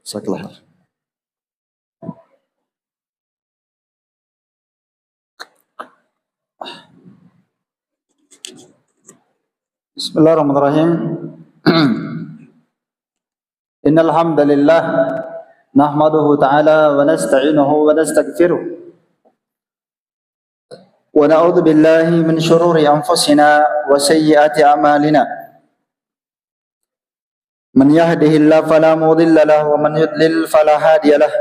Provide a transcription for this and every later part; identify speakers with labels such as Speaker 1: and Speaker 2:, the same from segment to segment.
Speaker 1: Salah. Bismillahirrahmanirrahim. Innal hamdalillah nahmaduhu ta'ala wa nasta'inuhu wa nastaghfiruh wa na'udzu billahi min shururi anfusina wa sayyiati a'malina. Man yahdihillahu fala mudilla lahu wa man yudlil fala hadiya lahu.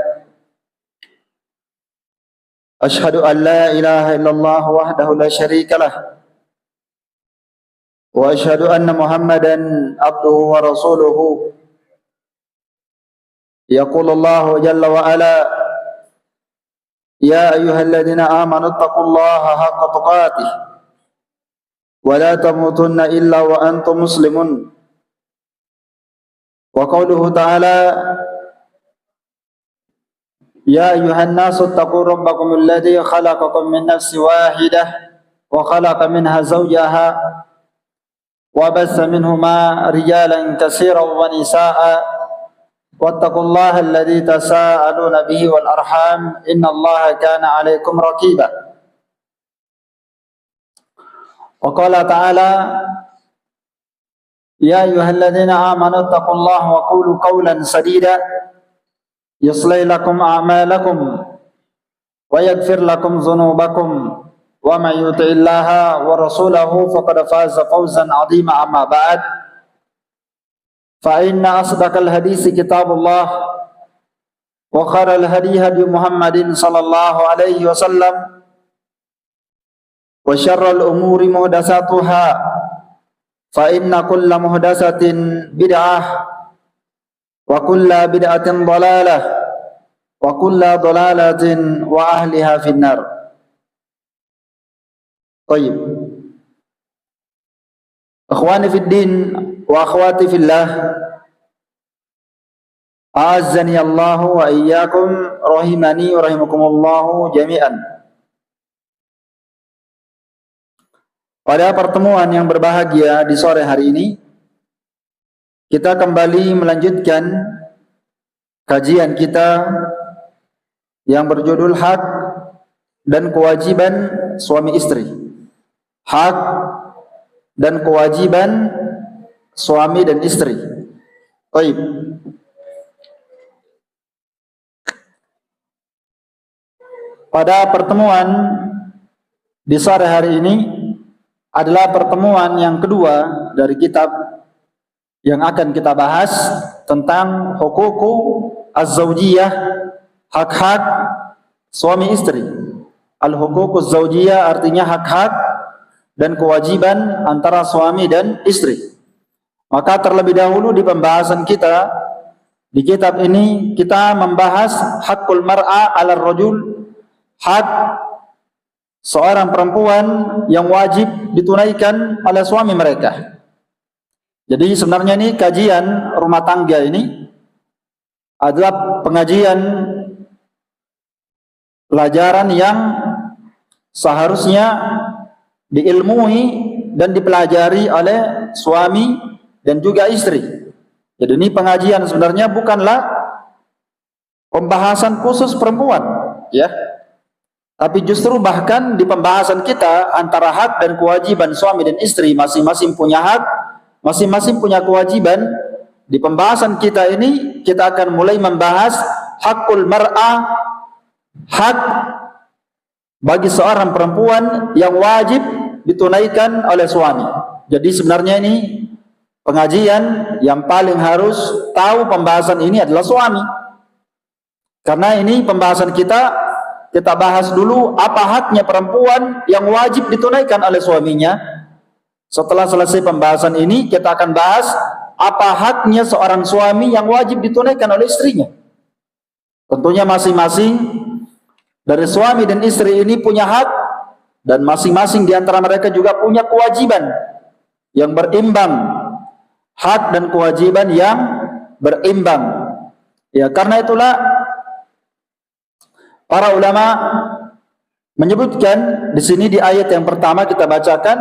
Speaker 1: Ashhadu an la ilaha illallah wahdahu la syarika lahu wa asyhadu anna Muhammadan abduhu wa rasuluhu. Yaqulullahu jalla wa ala, ya ayyuhalladzina amanu taqullaha haqqa tuqatih wa la tamutunna illa wa antum muslimun. Wa qauluhu ta'ala, ya ayyuhan nasu taqu rabbakum alladzi khalaqakum min nafsin wahidah wa khalaqa minha zawjaha وَبَثَّ مِنْهُمَا رِجَالًا كَثِيرًا وَنِسَاءً وَاتَّقُوا اللَّهَ الَّذِي تَسَاءَلُونَ بِهِ وَالْأَرْحَامَ إِنَّ اللَّهَ كَانَ عَلَيْكُمْ رَقِيبًا. وقال تعالى يا أيها الذين آمنوا اتقوا الله وقولوا قولا سديدا يصلح لكم أعمالكم ويغفر لكم ذنوبكم ومن يطع الله ورسوله فقد فاز فوزا عظيما. أما بعد فإن أصدق الحديث كتاب الله وخير الهدي هدي محمد صلى الله عليه وسلم وشر الأمور محدثاتها فإن كل محدثة بدعة وكل بدعة ضلالة وكل ضلالة وأهلها في النار. Baik. Akhwani fid din wa akhwati fillah, a'azzani Allah wa iyyakum, rahimani wa rahimakumullah jami'an. Pada pertemuan yang berbahagia di sore hari ini, kita kembali melanjutkan kajian kita yang berjudul hak dan kewajiban suami istri. Hak dan kewajiban suami dan istri. Baik. Pada pertemuan di sore hari ini adalah pertemuan yang kedua dari kitab yang akan kita bahas tentang huququ az-zawjiyah, hak-hak suami istri. Al-huququ az-zawjiyah artinya hak-hak dan kewajiban antara suami dan istri. Maka terlebih dahulu di pembahasan kita di kitab ini kita membahas hakul mar'a 'ala rajul, hak seorang perempuan yang wajib ditunaikan oleh suami mereka. Jadi sebenarnya ini kajian rumah tangga ini adalah pengajian pelajaran yang seharusnya diilmui dan dipelajari oleh suami dan juga istri. Jadi ini pengajian sebenarnya bukanlah pembahasan khusus perempuan, ya. Tapi justru bahkan di pembahasan kita antara hak dan kewajiban suami dan istri, masing-masing punya hak, masing-masing punya kewajiban. Di pembahasan kita ini kita akan mulai membahas hakul mar'ah, hak bagi seorang perempuan yang wajib ditunaikan oleh suami. Jadi sebenarnya ini pengajian yang paling harus tahu pembahasan ini adalah suami. Karena ini pembahasan kita bahas dulu apa haknya perempuan yang wajib ditunaikan oleh suaminya. Setelah selesai pembahasan ini kita akan bahas apa haknya seorang suami yang wajib ditunaikan oleh istrinya. Tentunya masing-masing dari suami dan istri ini punya hak, dan masing-masing di antara mereka juga punya kewajiban yang berimbang. Hak dan kewajiban yang berimbang. Ya, karena itulah para ulama menyebutkan di sini di ayat yang pertama kita bacakan,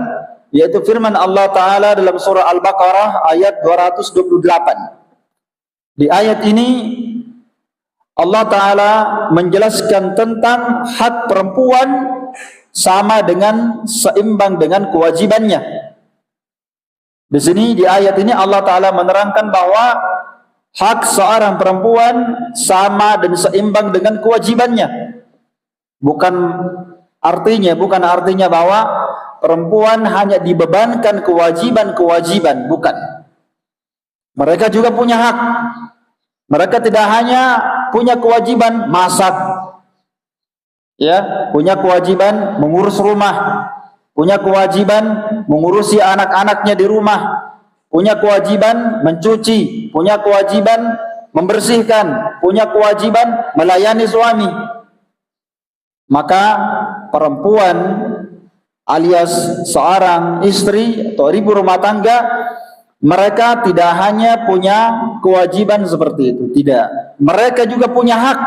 Speaker 1: yaitu firman Allah Ta'ala dalam surah Al-Baqarah ayat 228. Di ayat ini Allah Ta'ala menjelaskan tentang hak perempuan sama dengan seimbang dengan kewajibannya. Di sini di ayat ini Allah Ta'ala menerangkan bahwa hak seorang perempuan sama dan seimbang dengan kewajibannya. Bukan artinya bahwa perempuan hanya dibebankan kewajiban-kewajiban, bukan. Mereka juga punya hak. Mereka tidak hanya punya kewajiban masak, ya, punya kewajiban mengurus rumah, punya kewajiban mengurusi anak-anaknya di rumah, punya kewajiban mencuci, punya kewajiban membersihkan, punya kewajiban melayani suami. Maka perempuan alias seorang istri atau ibu rumah tangga, mereka tidak hanya punya kewajiban seperti itu, tidak. Mereka juga punya hak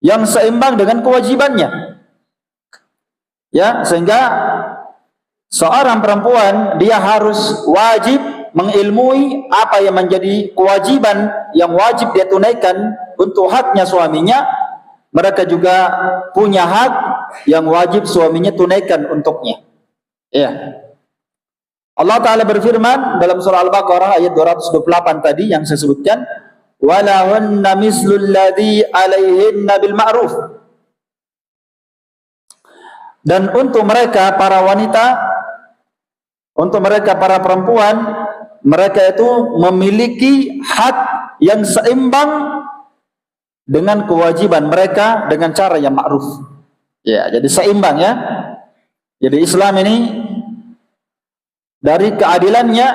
Speaker 1: yang seimbang dengan kewajibannya. Ya, sehingga seorang perempuan dia harus wajib mengilmui apa yang menjadi kewajiban yang wajib dia tunaikan untuk haknya suaminya. Mereka juga punya hak yang wajib suaminya tunaikan untuknya. Ya. Allah Ta'ala berfirman dalam surah Al-Baqarah ayat 228 tadi yang saya sebutkan, walahunna mislul ladzi alaihinna bil ma'ruf. Dan untuk mereka para wanita, untuk mereka para perempuan, mereka itu memiliki hak yang seimbang dengan kewajiban mereka dengan cara yang ma'ruf. Ya, jadi seimbang ya. Jadi Islam ini dari keadilannya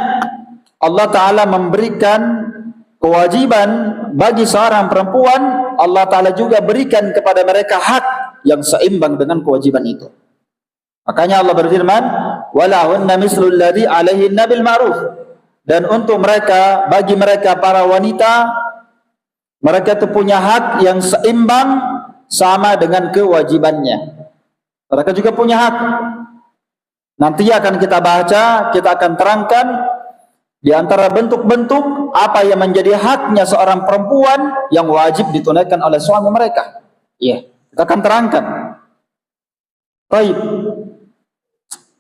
Speaker 1: Allah Ta'ala memberikan kewajiban bagi seorang perempuan, Allah Ta'ala juga berikan kepada mereka hak yang seimbang dengan kewajiban itu. Makanya Allah berfirman, walahunna mislul ladzi alaihinna bil ma'ruf. Dan untuk mereka, bagi mereka para wanita, mereka itu punya hak yang seimbang sama dengan kewajibannya. Mereka juga punya hak. Nanti akan kita baca, kita akan terangkan di antara bentuk-bentuk apa yang menjadi haknya seorang perempuan yang wajib ditunaikan oleh suami mereka. Iya, kita akan terangkan. Baik.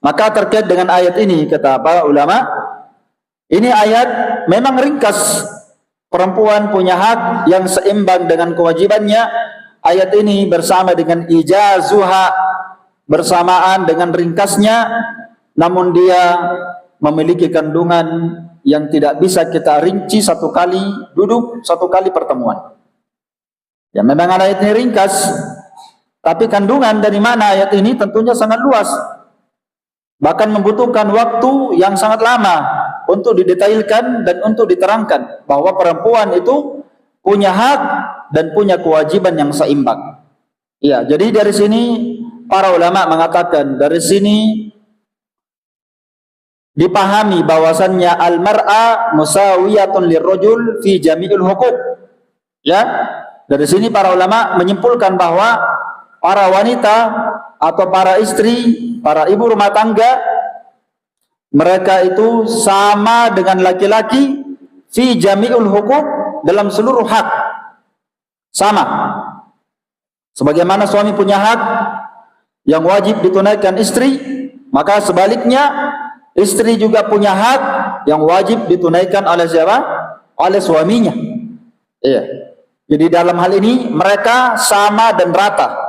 Speaker 1: Maka terkait dengan ayat ini kata para ulama, ini ayat memang ringkas. Perempuan punya hak yang seimbang dengan kewajibannya. Ayat ini bersama dengan ijazuha, bersamaan dengan ringkasnya, namun dia memiliki kandungan yang tidak bisa kita rinci satu kali duduk, satu kali pertemuan. Ya, memang ayat ini ringkas, tapi kandungan dari mana ayat ini tentunya sangat luas. Bahkan membutuhkan waktu yang sangat lama untuk didetailkan dan untuk diterangkan bahwa perempuan itu punya hak dan punya kewajiban yang seimbang. Ya, jadi dari sini para ulama mengatakan, dari sini dipahami bahwasannya al-mar'a musawiyatun lirrajul fi jami'il huquq. Ya, dari sini para ulama menyimpulkan bahwa para wanita atau para istri, para ibu rumah tangga, mereka itu sama dengan laki-laki fi jami'ul huquq, dalam seluruh hak. Sama. Sebagaimana suami punya hak yang wajib ditunaikan istri, maka sebaliknya istri juga punya hak yang wajib ditunaikan oleh siapa? Oleh suaminya. Iya. Jadi dalam hal ini mereka sama dan rata.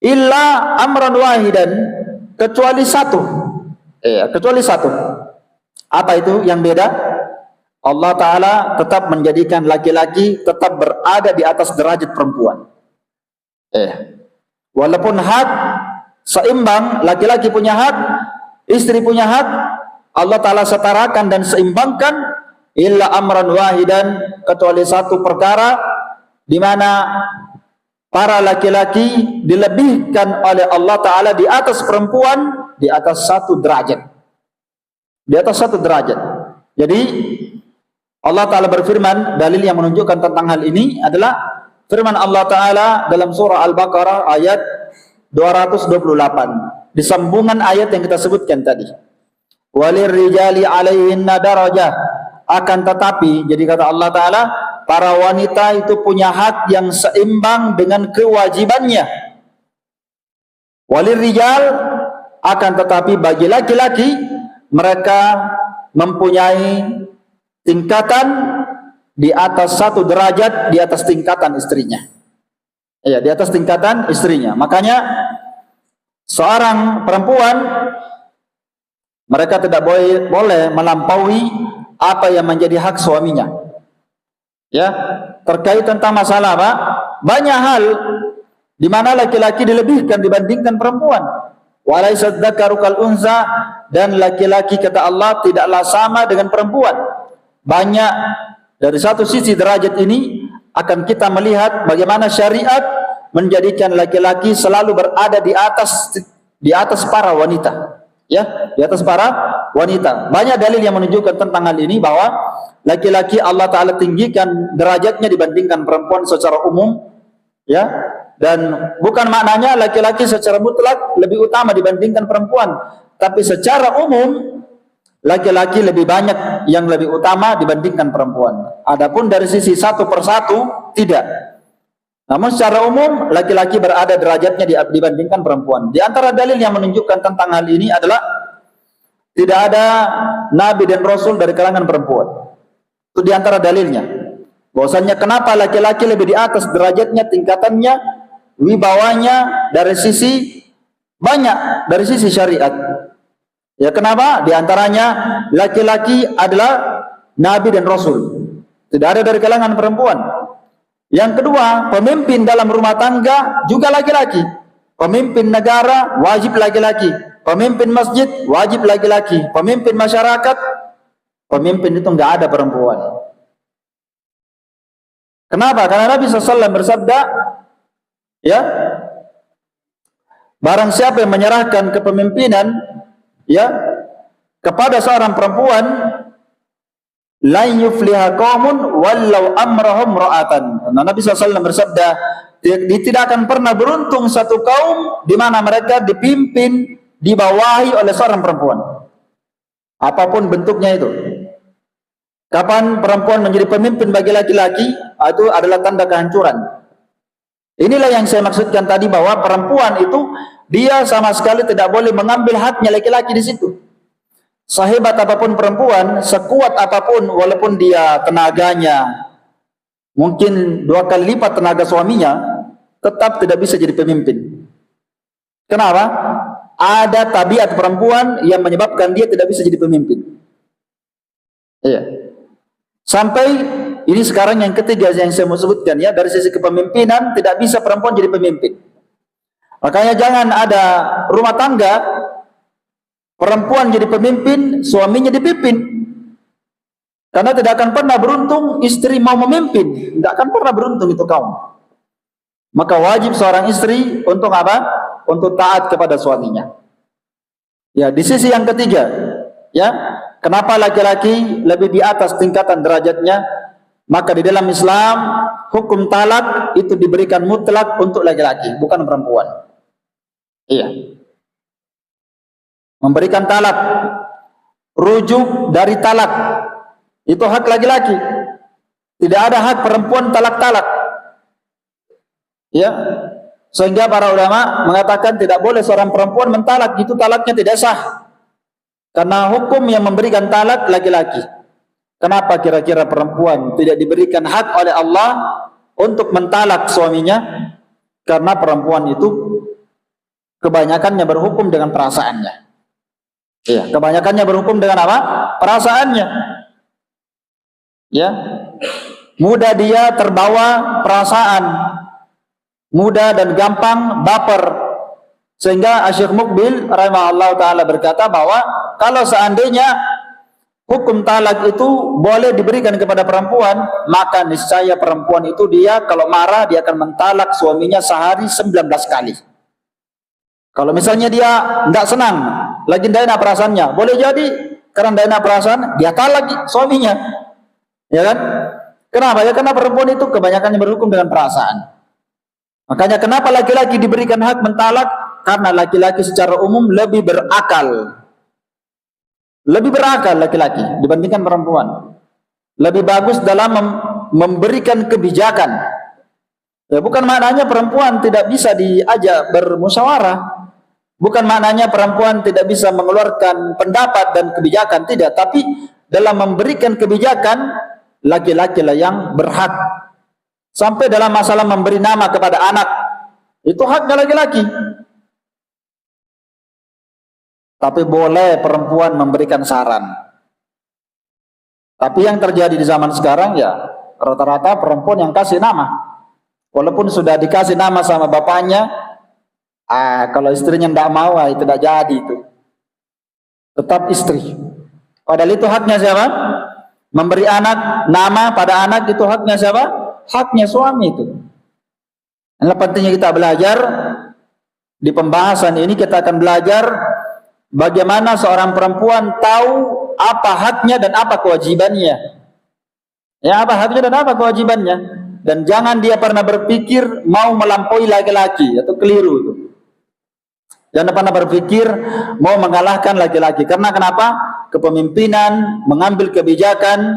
Speaker 1: Illa amran wahidan, kecuali satu. Iya, kecuali satu. Apa itu yang beda? Allah Ta'ala tetap menjadikan laki-laki tetap berada di atas derajat perempuan. Walaupun hak seimbang, laki-laki punya hak, istri punya hak, Allah Ta'ala setarakan dan seimbangkan. Illa amran wahidan, kecuali satu perkara di mana para laki-laki dilebihkan oleh Allah Ta'ala di atas perempuan, di atas satu derajat. Di atas satu derajat. Jadi Allah Ta'ala berfirman, dalil yang menunjukkan tentang hal ini adalah firman Allah Ta'ala dalam surah Al-Baqarah ayat 228. Di sambungan ayat yang kita sebutkan tadi. Walir rijali alaihinna darajah. Akan tetapi, jadi kata Allah Ta'ala, para wanita itu punya hak yang seimbang dengan kewajibannya. Walir rijal, akan tetapi bagi laki-laki, mereka mempunyai tingkatan di atas satu derajat di atas tingkatan istrinya. Ya, di atas tingkatan istrinya. Makanya seorang perempuan mereka tidak boleh melampaui apa yang menjadi hak suaminya. Ya, terkait tentang masalah apa? Banyak hal di mana laki-laki dilebihkan dibandingkan perempuan. Walaisad dzakaru kal unsa, dan laki-laki kata Allah tidaklah sama dengan perempuan. Banyak dari satu sisi derajat ini akan kita melihat bagaimana syariat menjadikan laki-laki selalu berada di atas para wanita. Ya, di atas para wanita. Banyak dalil yang menunjukkan tentang hal ini bahwa laki-laki Allah Ta'ala tinggikan derajatnya dibandingkan perempuan secara umum. Ya, dan bukan maknanya laki-laki secara mutlak lebih utama dibandingkan perempuan, tapi secara umum laki-laki lebih banyak yang lebih utama dibandingkan perempuan. Adapun dari sisi satu persatu tidak. Namun secara umum laki-laki berada derajatnya dibandingkan perempuan. Di antara dalil yang menunjukkan tentang hal ini adalah tidak ada nabi dan rasul dari kalangan perempuan. Itu di antara dalilnya. Bahwasanya kenapa laki-laki lebih di atas derajatnya, tingkatannya, wibawanya dari sisi banyak, dari sisi syariat. Ya, kenapa? Di antaranya laki-laki adalah nabi dan rasul. Tidak ada dari kalangan perempuan. Yang kedua, pemimpin dalam rumah tangga juga laki-laki. Pemimpin negara wajib laki-laki. Pemimpin masjid wajib laki-laki. Pemimpin masyarakat, pemimpin itu enggak ada perempuan. Kenapa? Karena Nabi SAW bersabda, ya, barang siapa yang menyerahkan kepemimpinan, ya, kepada seorang perempuan, la yufliha qaumun wallau amrahum ra'atan. Nabi SAW bersabda, tidak akan pernah beruntung satu kaum di mana mereka dipimpin, dibawahi oleh seorang perempuan. Apapun bentuknya itu. Kapan perempuan menjadi pemimpin bagi laki-laki, itu adalah tanda kehancuran. Inilah yang saya maksudkan tadi, bahwa perempuan itu dia sama sekali tidak boleh mengambil haknya laki-laki di situ. Sehebat apapun perempuan, sekuat apapun, walaupun dia tenaganya mungkin 2 kali lipat tenaga suaminya, tetap tidak bisa jadi pemimpin. Kenapa? Ada tabiat perempuan yang menyebabkan dia tidak bisa jadi pemimpin. Iya. Sampai ini sekarang yang ketiga yang saya mau sebutkan, ya, dari sisi kepemimpinan tidak bisa perempuan jadi pemimpin. Makanya jangan ada rumah tangga perempuan jadi pemimpin, suaminya dipimpin. Karena tidak akan pernah beruntung istri mau memimpin, tidak akan pernah beruntung itu kaum. Maka wajib seorang istri untuk apa? Untuk taat kepada suaminya. Ya, di sisi yang ketiga, ya, kenapa laki-laki lebih di atas tingkatan derajatnya? Maka di dalam Islam hukum talak itu diberikan mutlak untuk laki-laki, bukan perempuan. Iya. Memberikan talak, rujuk dari talak, itu hak laki-laki. Tidak ada hak perempuan talak-talak. Ya, sehingga para ulama mengatakan tidak boleh seorang perempuan mentalak, itu talaknya tidak sah. Karena hukum yang memberikan talak laki-laki. Kenapa kira-kira perempuan tidak diberikan hak oleh Allah untuk mentalak suaminya? Karena perempuan itu kebanyakannya berhukum dengan perasaannya. Iya, kebanyakannya berhukum dengan apa? Perasaannya. Ya, mudah dia terbawa perasaan, mudah dan gampang baper. Sehingga Syekh Mukbil rahimahullah ta'ala berkata bahwa kalau seandainya hukum talak itu boleh diberikan kepada perempuan, maka niscaya perempuan itu dia kalau marah dia akan mentalak suaminya sehari 19 kali. Kalau misalnya dia tidak senang, lagi tidak enak perasaannya, boleh jadi karena tidak enak perasaan dia talak suaminya. Ya kan? Kenapa? Ya karena perempuan itu kebanyakan yang berhukum dengan perasaan. Makanya kenapa laki-laki diberikan hak mentalak? Karena laki-laki secara umum lebih berakal. Lebih berakal laki-laki dibandingkan perempuan. Lebih bagus dalam memberikan kebijakan. Ya, bukan maknanya perempuan tidak bisa diajak bermusyawarah. Bukan maknanya perempuan tidak bisa mengeluarkan pendapat dan kebijakan, tidak. Tapi dalam memberikan kebijakan, laki-laki lah yang berhak. Sampai dalam masalah memberi nama kepada anak, itu haknya laki-laki. Tapi boleh perempuan memberikan saran. Tapi yang terjadi di zaman sekarang ya rata-rata perempuan yang kasih nama. Walaupun sudah dikasih nama sama bapaknya, kalau istrinya tidak mau, itu tidak jadi itu. Tetap istri. Padahal itu haknya siapa? Memberi anak, nama pada anak itu haknya siapa? Haknya suami itu. Yang pentingnya kita belajar, di pembahasan ini kita akan belajar bagaimana seorang perempuan tahu apa haknya dan apa kewajibannya. Ya, apa haknya dan apa kewajibannya. Dan jangan dia pernah berpikir mau melampaui laki-laki, atau keliru itu. Jangan pernah berpikir mau mengalahkan laki-laki. Karena kenapa? Kepemimpinan, mengambil kebijakan,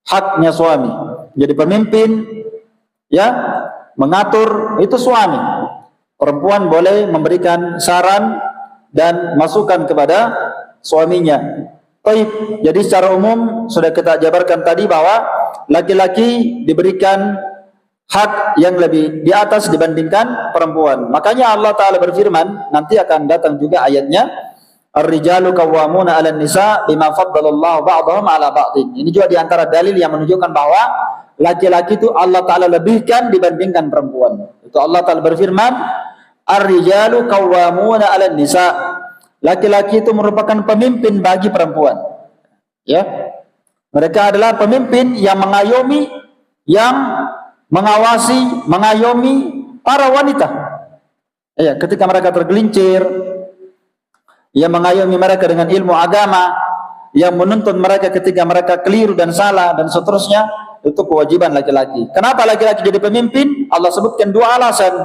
Speaker 1: haknya suami. Jadi pemimpin, ya, mengatur itu suami. Perempuan boleh memberikan saran dan masukan kepada suaminya. Baik, jadi secara umum sudah kita jabarkan tadi bahwa laki-laki diberikan hak yang lebih di atas dibandingkan perempuan. Makanya Allah Ta'ala berfirman, nanti akan datang juga ayatnya, Ar-rijalu qawwamuna 'alan nisa bima faddalallahu ba'dahum 'ala ba'din. Ini juga di antara dalil yang menunjukkan bahwa laki-laki itu Allah Ta'ala lebihkan dibandingkan perempuan. Itu Allah Ta'ala berfirman, Ar-rijalu qawwamuna 'alan nisa. Laki-laki itu merupakan pemimpin bagi perempuan. Ya. Mereka adalah pemimpin yang mengayomi, yang mengawasi, mengayomi para wanita. Ya, ketika mereka tergelincir, yang mengayomi mereka dengan ilmu agama, yang menuntun mereka ketika mereka keliru dan salah dan seterusnya, itu kewajiban laki-laki. Kenapa laki-laki jadi pemimpin? Allah sebutkan dua alasan.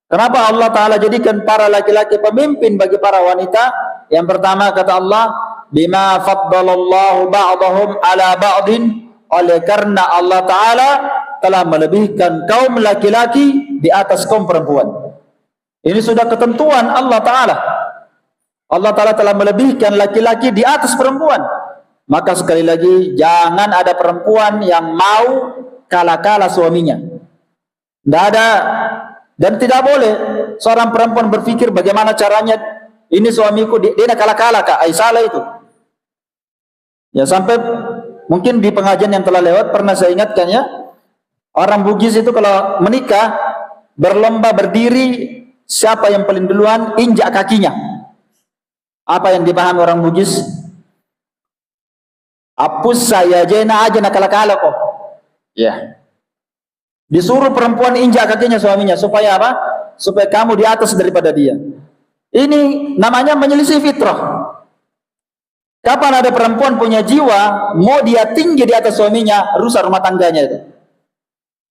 Speaker 1: Kenapa Allah Ta'ala jadikan para laki-laki pemimpin bagi para wanita? Yang pertama kata Allah, bima faddalallahu ba'dahum ala ba'din, oleh karena Allah Ta'ala telah melebihkan kaum laki-laki di atas kaum perempuan. Ini sudah ketentuan Allah Ta'ala. Allah Ta'ala telah melebihkan laki-laki di atas perempuan. Maka sekali lagi, jangan ada perempuan yang mau kalah-kalah suaminya. Tidak ada. Dan tidak boleh seorang perempuan berpikir bagaimana caranya, ini suamiku, dia nak kalah-kalah kak, salah itu. Ya, sampai mungkin di pengajian yang telah lewat pernah saya ingatkan ya, orang Bugis itu kalau menikah berlomba berdiri, siapa yang paling duluan injak kakinya. Apa yang dipahami orang Bugis? Apus saya jena aja nak kalah-kalah kok. Ya. Disuruh perempuan injak kakinya suaminya supaya apa? Supaya kamu di atas daripada dia. Ini namanya menyelisih fitrah. Kapan ada perempuan punya jiwa mau dia tinggi di atas suaminya, rusak rumah tangganya itu.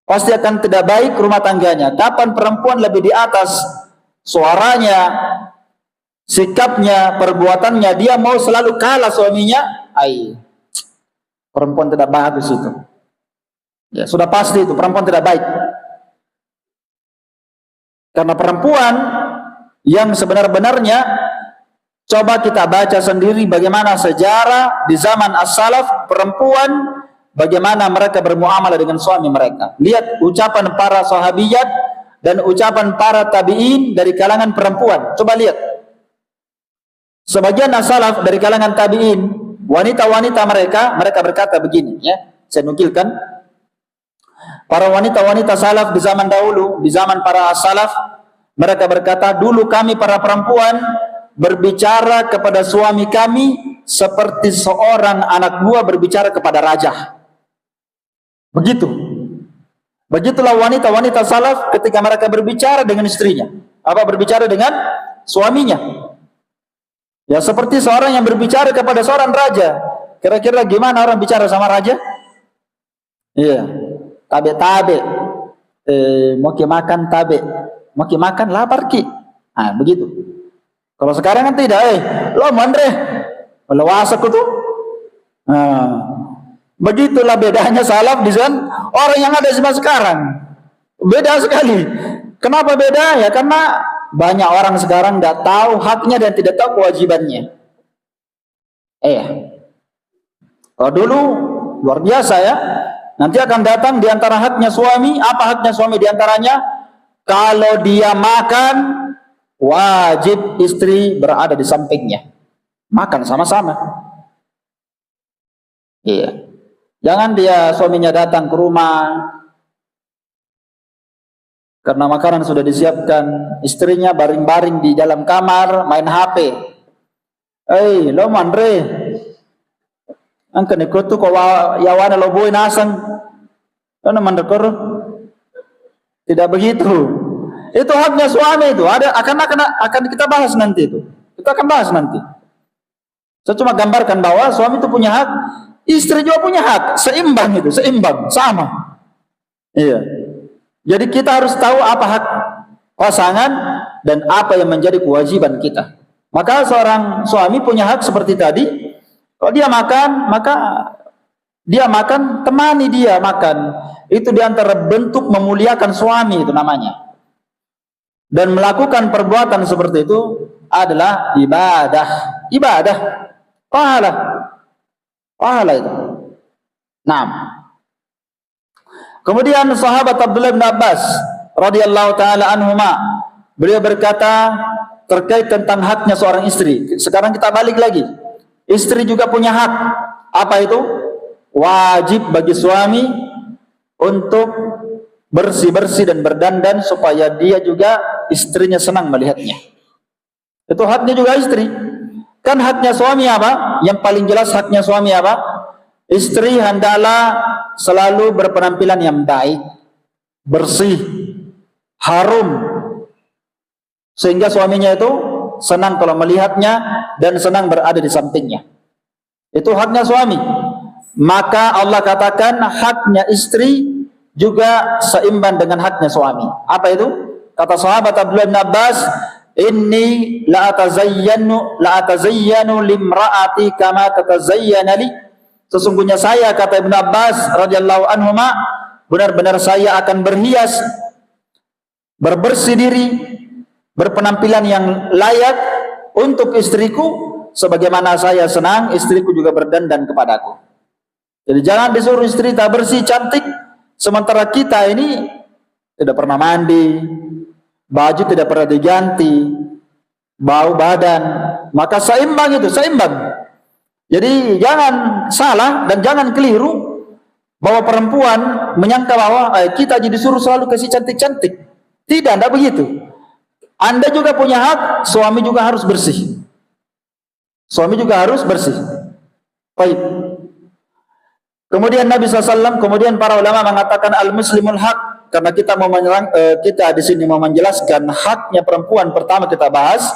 Speaker 1: Pasti akan tidak baik rumah tangganya. Kapan perempuan lebih di atas suaranya, sikapnya, perbuatannya, dia mau selalu kalah suaminya, perempuan tidak bagus itu. Ya, sudah pasti itu perempuan tidak baik. Karena perempuan yang sebenar-benarnya, coba kita baca sendiri bagaimana sejarah di zaman as-salaf, perempuan bagaimana mereka bermuamalah dengan suami mereka. Lihat ucapan para sahabiyat dan ucapan para tabi'in dari kalangan perempuan. Coba lihat. Sebagian as-salaf dari kalangan tabi'in, wanita-wanita mereka berkata begini ya. Saya nukilkan. Para wanita-wanita salaf di zaman dahulu, di zaman para salaf, mereka berkata, dulu kami para perempuan berbicara kepada suami kami seperti seorang anak buah berbicara kepada raja. Begitu. Begitulah wanita-wanita salaf ketika mereka berbicara dengan istrinya. Apa berbicara dengan suaminya? Ya seperti seorang yang berbicara kepada seorang raja. Kira-kira gimana orang bicara sama raja? Iya. Tabe-tabe. Mau ki makan tabe. Mau ki makan lapar ki. Nah, begitu. Kalau sekarang kan tidak, lo mandre. Melewasa ku tuh. Nah, begitulah bedanya salaf dengan orang yang ada zaman sekarang. Beda sekali. Kenapa beda? Ya karena banyak orang sekarang nggak tahu haknya dan tidak tahu kewajibannya. Kalau dulu luar biasa ya. Nanti akan datang di antara haknya suami. Apa haknya suami di antaranya? Kalau dia makan, wajib istri berada di sampingnya. Makan sama-sama. Iya. Jangan dia suaminya datang ke rumah karena makanan sudah disiapkan, istrinya baring-baring di dalam kamar main HP. Lo mandre. Angkan ikut tuh kau yawana lo boy nasang. Lo mandekor. Tidak begitu. Itu haknya suami itu. Akan kita bahas nanti itu. Kita akan bahas nanti. Saya cuma gambarkan bahwa suami itu punya hak, istri juga punya hak, seimbang itu, seimbang, sama. Iya. Jadi kita harus tahu apa hak pasangan dan apa yang menjadi kewajiban kita. Maka seorang suami punya hak seperti tadi. Kalau dia makan, maka dia makan, temani dia makan. Itu diantara bentuk memuliakan suami itu namanya. Dan melakukan perbuatan seperti itu adalah ibadah. Ibadah. Pahala. Pahala itu. Nah. Kemudian sahabat Abdullah bin Abbas radhiyallahu taala anhuma, beliau berkata terkait tentang haknya seorang istri. Sekarang kita balik lagi. Istri juga punya hak. Apa itu? Wajib bagi suami untuk bersih-bersih dan berdandan supaya dia juga istrinya senang melihatnya. Itu haknya juga istri. Kan haknya suami apa? Yang paling jelas haknya suami apa? Istri hendaklah selalu berpenampilan yang baik, bersih, harum, sehingga suaminya itu senang kalau melihatnya dan senang berada di sampingnya. Itu haknya suami. Maka Allah katakan haknya istri juga seimbang dengan haknya suami. Apa itu? Kata sahabat Abdullah bin Abbas, inni la atazayyanu limra'ati kama tatazayyana li. Sesungguhnya saya, kata Ibnu Abbas radhiyallahu anhuma, benar-benar saya akan berhias, berbersih diri, berpenampilan yang layak untuk istriku sebagaimana saya senang istriku juga berdandan kepadaku. Jadi jangan disuruh istri tak bersih cantik sementara kita ini tidak pernah mandi, baju tidak pernah diganti, bau badan. Maka seimbang itu, seimbang. Jadi jangan salah dan jangan keliru bahwa perempuan menyangka bahwa kita jadi disuruh selalu kasih cantik-cantik. Tidak begitu. Anda juga punya hak, suami juga harus bersih. Suami juga harus bersih. Baik. Kemudian Nabi SAW, kemudian para ulama mengatakan al-muslimul haq, karena kita di sini mau menjelaskan haknya perempuan. Pertama kita bahas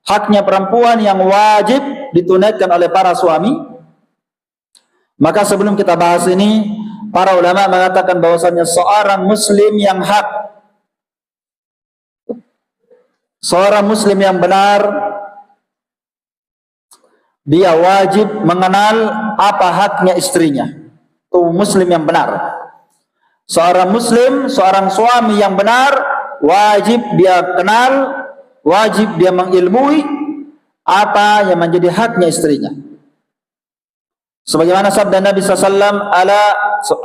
Speaker 1: haknya perempuan yang wajib ditunaikan oleh para suami. Maka sebelum kita bahas ini, para ulama mengatakan bahwasanya seorang muslim yang hak, seorang muslim yang benar, dia wajib mengenal apa haknya istrinya. Itu muslim yang benar. Seorang muslim, seorang suami yang benar, wajib dia kenal, wajib dia mengilmui apa yang menjadi haknya istrinya. Sebagaimana sabda Nabi SAW,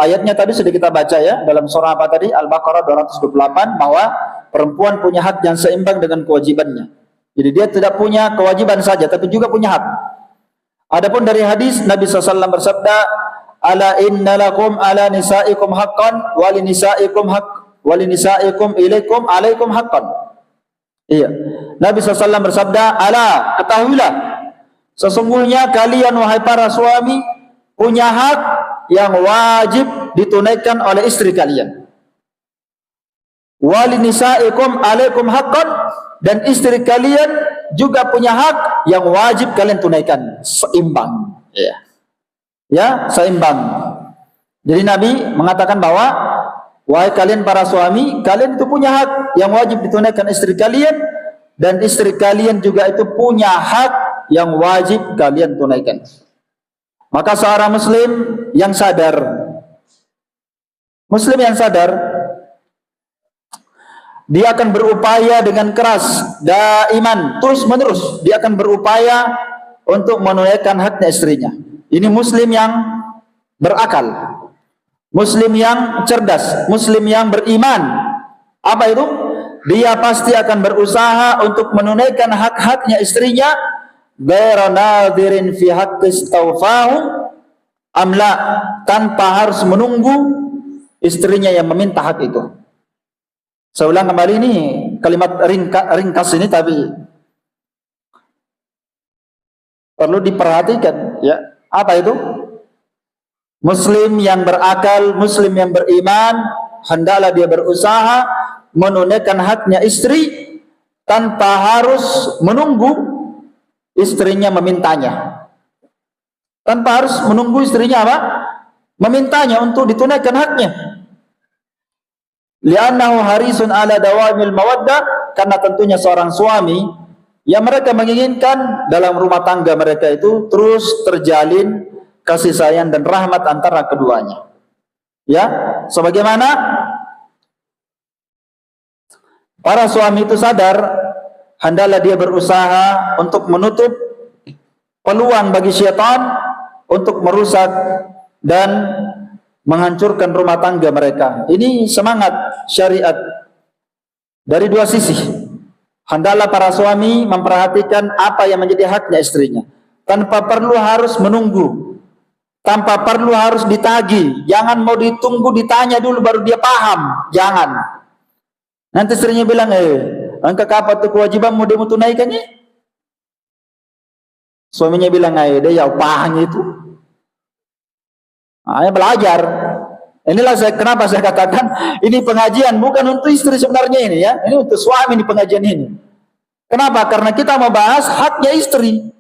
Speaker 1: ayatnya tadi sudah kita baca ya, dalam surah apa tadi? Al-Baqarah 228, bahwa perempuan punya hak yang seimbang dengan kewajibannya. Jadi dia tidak punya kewajiban saja, tapi juga punya hak. Adapun dari hadis, Nabi SAW bersabda, ala inna lakum ala nisaikum haqqan wali nisaikum ilaikum alaikum haqqan. Iya. Nabi SAW bersabda, ala, ketahuilah, sesungguhnya kalian wahai para suami punya hak yang wajib ditunaikan oleh istri kalian. Wali nisaikum alaikum haqqan, dan istri kalian juga punya hak yang wajib kalian tunaikan. Seimbang. Iya. Ya, seimbang. Jadi Nabi mengatakan bahwa wahai kalian para suami, kalian itu punya hak yang wajib ditunaikan istri kalian, dan istri kalian juga itu punya hak yang wajib kalian tunaikan. Maka seorang muslim yang sadar, dia akan berupaya dengan keras, daiman, terus menerus dia akan berupaya untuk menunaikan haknya istrinya. Ini muslim yang berakal, muslim yang cerdas, muslim yang beriman. Apa itu? Dia pasti akan berusaha untuk menunaikan hak-haknya istrinya, ghairu nadhirin fi haqqis tawfahu amla, tanpa harus menunggu istrinya yang meminta hak itu. Saya ulang kembali, ini kalimat ringkas ini tapi perlu diperhatikan ya. Apa itu? Muslim yang berakal, muslim yang beriman, hendaklah dia berusaha menunaikan haknya istri tanpa harus menunggu istrinya memintanya. Tanpa harus menunggu istrinya apa? Memintanya untuk ditunaikan haknya. Li'annahu harisun ala dawamil mawaddah, karena tentunya seorang suami yang mereka menginginkan dalam rumah tangga mereka itu terus terjalin kasih sayang dan rahmat antara keduanya. Ya, sebagaimana para suami itu sadar, hendaklah dia berusaha untuk menutup peluang bagi syaitan untuk merusak dan menghancurkan rumah tangga mereka. Ini semangat syariat dari dua sisi. Hendaklah para suami memperhatikan apa yang menjadi haknya istrinya, tanpa perlu harus menunggu, tanpa perlu harus ditagih. Jangan mau ditunggu, ditanya dulu baru dia paham. Jangan. Nanti istrinya bilang, engkau kapan tuh kewajibanmu dia mau tunaikannya? Suaminya bilang, dia ya paham itu. Belajar. Inilah kenapa saya katakan ini pengajian bukan untuk istri sebenarnya ini ya. Ini untuk suami ini pengajian ini. Kenapa? Karena kita membahas haknya istri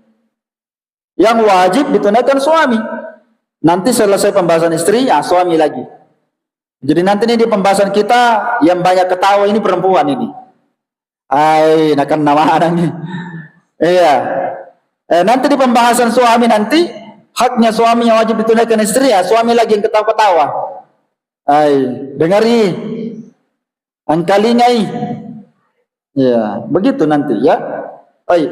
Speaker 1: yang wajib ditunaikan suami. Nanti selesai pembahasan istri, ya suami lagi. Jadi nanti ini di pembahasan kita yang banyak ketawa ini perempuan ini. Nakan nama ini. Iya. Nanti di pembahasan suami nanti haknya suami yang wajib ditunaikan istri, ya suami lagi yang ketawa-ketawa. Dengari, angkalingai, ya begitu nanti ya. Baik.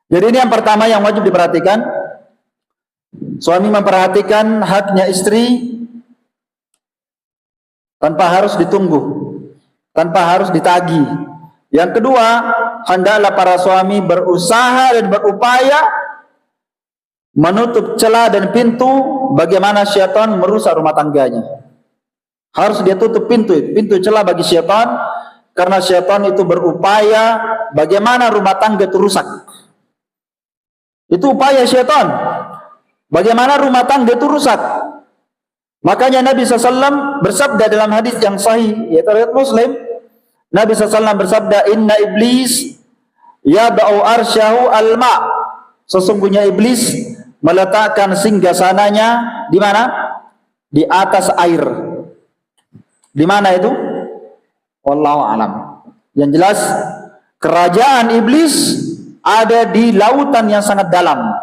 Speaker 1: Jadi ini yang pertama yang wajib diperhatikan. Suami memperhatikan haknya istri tanpa harus ditunggu, tanpa harus ditagih. Yang kedua, hendaklah para suami berusaha dan berupaya menutup celah dan pintu bagaimana syaitan merusak rumah tangganya. Harus dia tutup pintu celah bagi syaitan, karena syaitan itu berupaya bagaimana rumah tangga itu rusak. Itu upaya syaitan, bagaimana rumah tangga itu rusak. Makanya Nabi SAW bersabda dalam hadis yang sahih, yaitu riwayat Muslim. Nabi SAW bersabda, inna iblis yada'u arsyahu al-ma'. Sesungguhnya iblis meletakkan singgasananya di mana? Di atas air. Di mana itu? Wallahu a'lam. Yang jelas kerajaan iblis ada di lautan yang sangat dalam.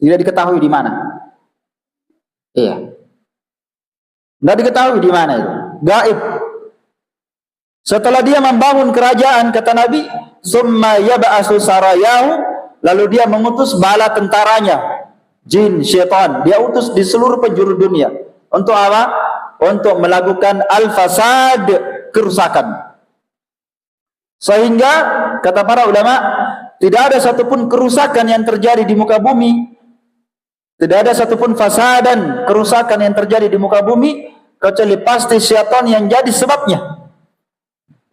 Speaker 1: Tidak diketahui di mana. Iya. Tidak diketahui di mana itu. Gaib. Setelah dia membangun kerajaan, kata Nabi, summa yab'asu sarayahu, lalu dia mengutus bala tentaranya, jin, syaitan. Dia utus di seluruh penjuru dunia. Untuk apa? Untuk melakukan al-fasad, kerusakan. Sehingga kata para ulama, tidak ada satupun kerusakan yang terjadi di muka bumi, tidak ada satupun fasadan, kerusakan yang terjadi di muka bumi, kecuali pasti syaitan yang jadi sebabnya.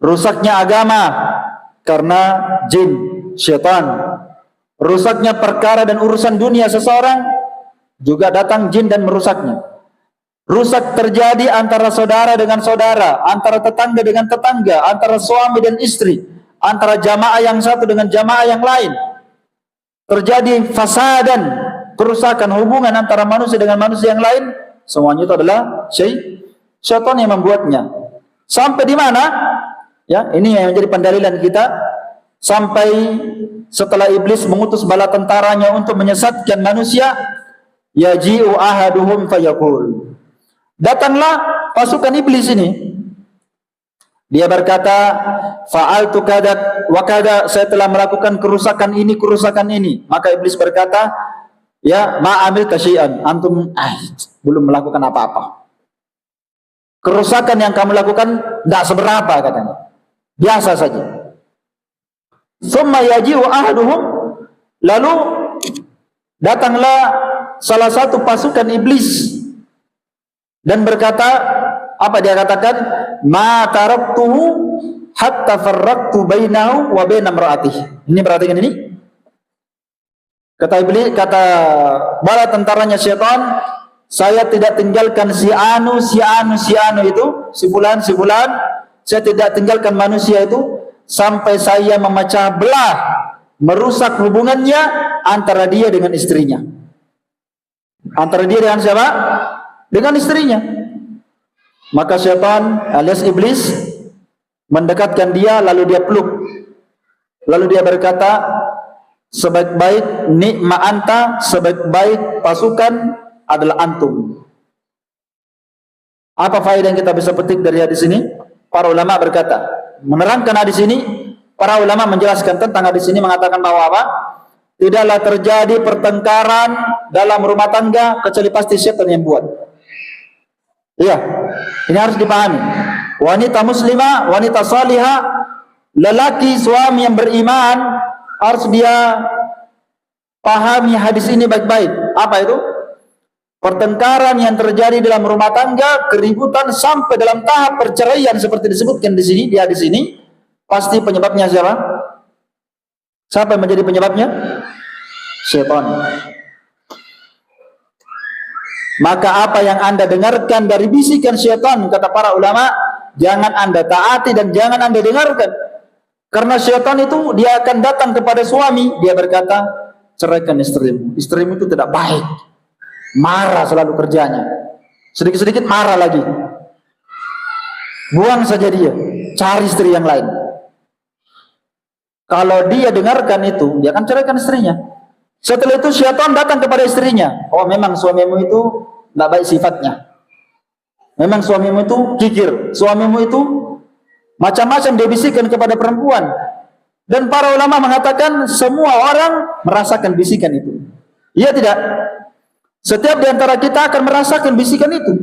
Speaker 1: Rusaknya agama karena jin, syaitan. Rusaknya perkara dan urusan dunia seseorang, juga datang jin dan merusaknya. Rusak terjadi antara saudara dengan saudara, antara tetangga dengan tetangga, antara suami dan istri, antara jamaah yang satu dengan jamaah yang lain. Terjadi fasadan, kerusakan hubungan antara manusia dengan manusia yang lain. Semuanya itu adalah syaitan yang membuatnya. Sampai di mana? Ya, ini yang menjadi pendalilan kita. Sampai setelah iblis mengutus bala tentaranya untuk menyesatkan manusia, yaji'u ahaduhum fayaqul. Datanglah pasukan iblis ini. Dia berkata, fa'altu kada wa kada, saya telah melakukan kerusakan ini. Maka iblis berkata, ya ma'amil tasyi'an, antum belum melakukan apa-apa. Kerusakan yang kamu lakukan tidak seberapa katanya. Biasa saja. Summa yaji'u ahaduhum, lalu datanglah salah satu pasukan iblis dan berkata, apa dia katakan? Ma taraktuhu hatta farraqtu bainahu wa baina imra'atihi. Ini perhatikan ini. Kata iblis, kata bala tentaranya syaitan, saya tidak tinggalkan si anu itu, si fulan, saya tidak tinggalkan manusia itu sampai saya memecah belah, merusak hubungannya antara dia dengan istrinya. Antara dia dengan siapa? Dengan istrinya. Maka syaitan alias iblis mendekatkan dia, lalu dia peluk. Lalu dia berkata, sebaik-baik nikma anta, sebaik-baik pasukan adalah antum. Apa faedah yang kita bisa petik dari hadis ini? Para ulama berkata, menerangkan hadis ini, para ulama menjelaskan tentang hadis ini, mengatakan bahwa apa? Tidaklah terjadi pertengkaran dalam rumah tangga kecuali pasti syaitan yang buat. Iya, ini harus dipahami. Wanita muslimah, wanita salihah, lelaki suami yang beriman, harus dia pahami hadis ini baik-baik. Apa itu? Pertengkaran yang terjadi dalam rumah tangga, keributan sampai dalam tahap perceraian seperti disebutkan di sini, di hadis ini, pasti penyebabnya siapa? Siapa yang menjadi penyebabnya? Syaitan. Maka apa yang anda dengarkan dari bisikan syaitan, kata para ulama, jangan anda taati dan jangan anda dengarkan. Karena syaitan itu dia akan datang kepada suami, dia berkata, ceraikan istrimu. Istrimu itu tidak baik. Marah selalu kerjanya. Sedikit-sedikit marah lagi. Buang saja dia, cari istri yang lain. Kalau dia dengarkan itu, dia akan ceraikan istrinya. Setelah itu syaitan datang kepada istrinya. Oh, memang suamimu itu tidak baik sifatnya. Memang suamimu itu kikir. Suamimu itu macam-macam dia bisikan kepada perempuan. Dan para ulama mengatakan semua orang merasakan bisikan itu. Iya tidak? Setiap di antara kita akan merasakan bisikan itu.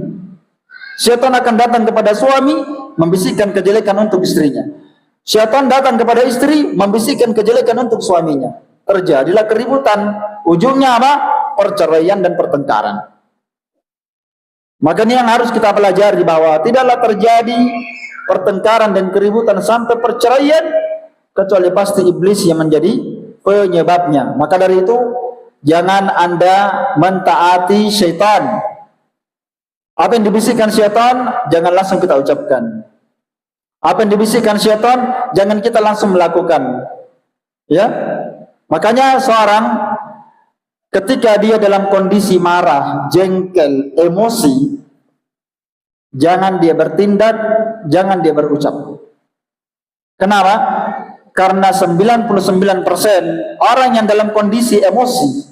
Speaker 1: Syaitan akan datang kepada suami membisikkan kejelekan untuk istrinya. Syaitan datang kepada istri membisikkan kejelekan untuk suaminya. Terjadilah keributan. Ujungnya apa? Perceraian dan pertengkaran. Makanya yang harus kita pelajari bahwa tidaklah terjadi pertengkaran dan keributan sampai perceraian kecuali pasti iblis yang menjadi penyebabnya. Maka dari itu jangan anda mentaati syaitan. Apa yang dibisikkan syaitan jangan langsung kita ucapkan. Apa yang dibisikkan syaitan jangan kita langsung melakukan. Ya. Makanya seorang ketika dia dalam kondisi marah, jengkel, emosi, jangan dia bertindak, jangan dia berucap. Kenapa? Karena 99% orang yang dalam kondisi emosi,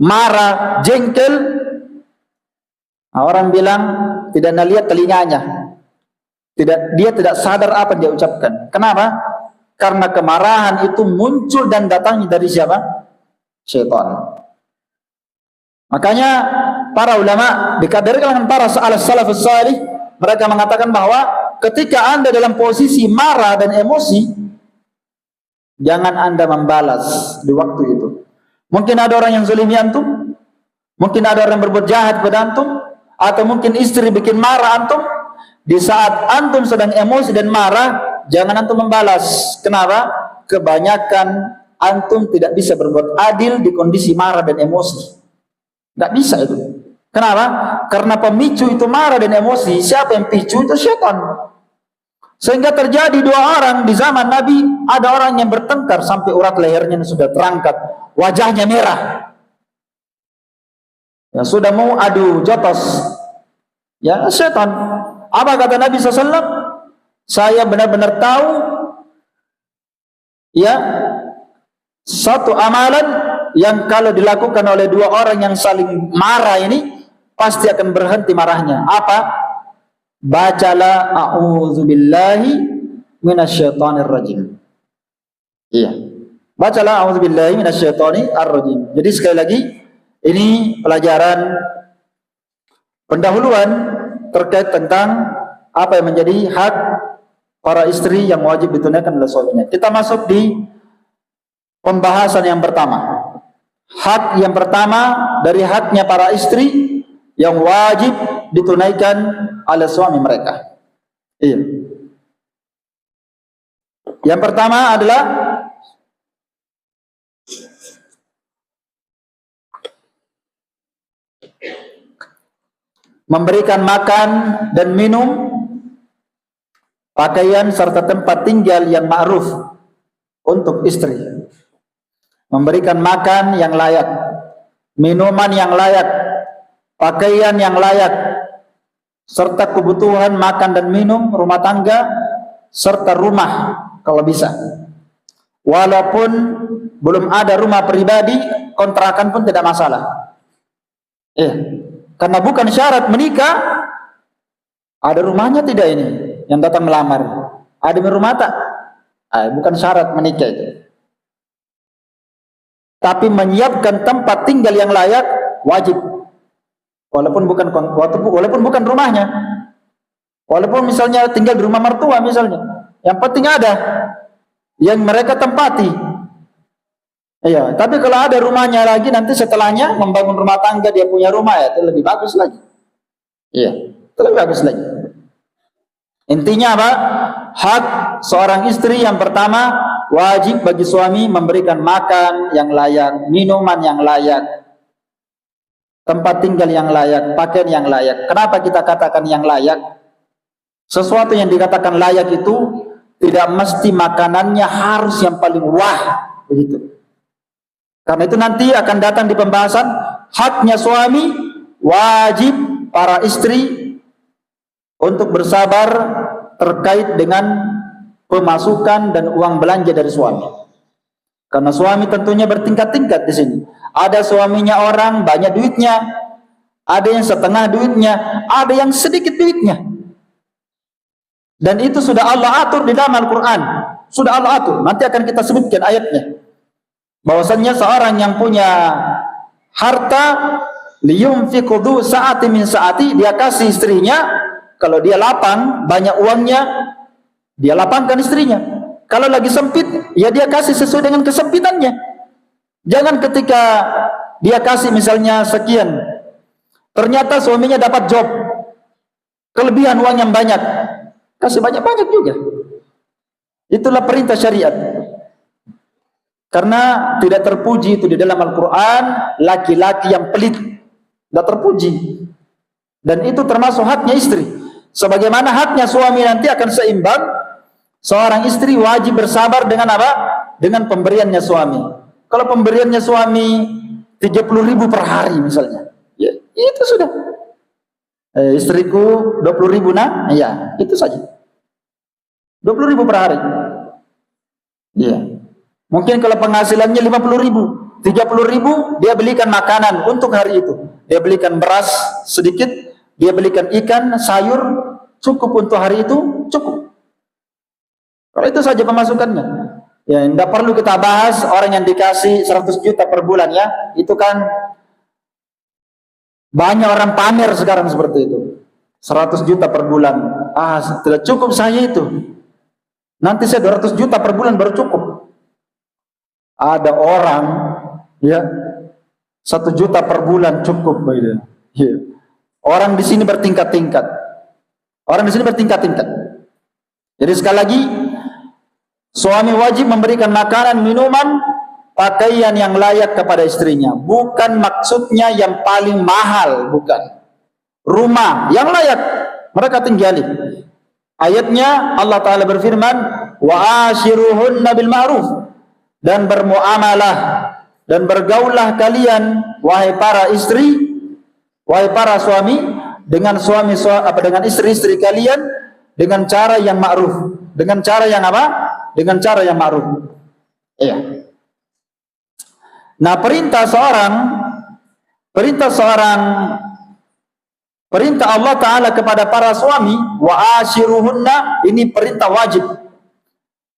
Speaker 1: marah, jengkel, orang bilang tidak melihat telinganya. Dia tidak sadar apa yang dia ucapkan. Kenapa? Karena kemarahan itu muncul dan datangnya dari siapa? Syaitan. Makanya para ulama dari kalangan para salafus salih, mereka mengatakan bahwa ketika anda dalam posisi marah dan emosi, jangan anda membalas di waktu itu. Mungkin ada orang yang zalimi antum, mungkin ada orang yang berbuat jahat pada antum, atau mungkin istri bikin marah antum. Di saat antum sedang emosi dan marah, jangan antum membalas. Kenapa? Kebanyakan antum tidak bisa berbuat adil di kondisi marah dan emosi. Tidak bisa itu. Kenapa? Karena pemicu itu marah dan emosi. Siapa yang picu? Itu syaitan. Sehingga terjadi dua orang di zaman Nabi, ada orang yang bertengkar sampai urat lehernya sudah terangkat, wajahnya merah. Ya, sudah mau adu jotos. Ya, setan. Apa kata Nabi SAW? Saya benar-benar tahu, ya, satu amalan yang kalau dilakukan oleh dua orang yang saling marah ini pasti akan berhenti marahnya. Apa? Bacalah a'udzubillahi minasyaitonir rajim. Iya. Bacalah a'udzubillahi minasyaitonir rajim. Jadi sekali lagi ini pelajaran pendahuluan terkait tentang apa yang menjadi hak para istri yang wajib ditunaikan oleh suaminya. Kita masuk di pembahasan yang pertama. Hak yang pertama dari haknya para istri yang wajib ditunaikan oleh suami mereka. Iya. Yang pertama adalah memberikan makan dan minum, pakaian serta tempat tinggal yang ma'ruf untuk istri. Memberikan makan yang layak, minuman yang layak, pakaian yang layak, serta kebutuhan makan dan minum rumah tangga, serta rumah kalau bisa. Walaupun belum ada rumah pribadi, kontrakan pun tidak masalah. Karena bukan syarat menikah ada rumahnya tidak ini yang datang melamar. Ada rumah tak? Bukan syarat menikah itu. Tapi menyiapkan tempat tinggal yang layak wajib. Walaupun bukan rumahnya. Walaupun misalnya tinggal di rumah mertua misalnya. Yang penting ada yang mereka tempati. Iya, tapi kalau ada rumahnya lagi nanti setelahnya membangun rumah tangga, dia punya rumah, ya itu lebih bagus lagi. Iya, itu lebih bagus lagi. Intinya apa? Hak seorang istri yang pertama, wajib bagi suami memberikan makan yang layak, minuman yang layak, tempat tinggal yang layak, pakaian yang layak. Kenapa kita katakan yang layak? Sesuatu yang dikatakan layak itu tidak mesti makanannya harus yang paling wah, begitu. Karena itu nanti akan datang di pembahasan haknya suami, wajib para istri untuk bersabar terkait dengan pemasukan dan uang belanja dari suami. Karena suami tentunya bertingkat-tingkat di sini. Ada suaminya orang banyak duitnya, ada yang setengah duitnya, ada yang sedikit duitnya. Dan itu sudah Allah atur di dalam Al-Quran. Sudah Allah atur. Nanti akan kita sebutkan ayatnya. Bahwasannya seorang yang punya harta, liyunfiqu dzu sa'ati min sa'ati, dia kasih istrinya. Kalau dia lapang, banyak uangnya, dia lapangkan istrinya. Kalau lagi sempit, ya dia kasih sesuai dengan kesempitannya. Jangan ketika dia kasih misalnya sekian, ternyata suaminya dapat job, kelebihan uang yang banyak, kasih banyak-banyak juga. Itulah perintah syariat. Karena tidak terpuji itu di dalam Al-Quran laki-laki yang pelit, tidak terpuji. Dan itu termasuk haknya istri. Sebagaimana haknya suami nanti akan seimbang, seorang istri wajib bersabar dengan apa? Dengan pemberiannya suami. Kalau pemberiannya suami 30.000 per hari misalnya, ya itu sudah. Istriku 20.000 nah, ya itu saja. 20.000 per hari. Iya. Mungkin kalau penghasilannya 50.000, 30.000 dia belikan makanan untuk hari itu. Dia belikan beras sedikit, dia belikan ikan, sayur, cukup untuk hari itu, cukup. Kalau itu saja pemasukannya. Ya, tidak perlu kita bahas orang yang dikasih 100 juta per bulan ya. Itu kan banyak orang pamer sekarang seperti itu. 100 juta per bulan. Tidak cukup saya itu. Nanti saya 200 juta per bulan baru cukup. Ada orang ya 1 juta per bulan cukup, ya. Orang di sini bertingkat-tingkat. Orang di sini bertingkat-tingkat. Jadi sekali lagi, suami wajib memberikan makanan, minuman, pakaian yang layak kepada istrinya. Bukan maksudnya yang paling mahal, bukan. Rumah yang layak mereka tinggali. Ayatnya Allah Ta'ala berfirman, wa ashiruhunna bil ma'ruf, dan bermuamalah dan bergaullah kalian wahai para istri, wahai para suami, dengan dengan istri-istri kalian dengan cara yang ma'ruf. Dengan cara yang apa? Dengan cara yang ma'ruf. Iya. Nah, perintah Allah Ta'ala kepada para suami, wa ashiruhunna, ini perintah wajib.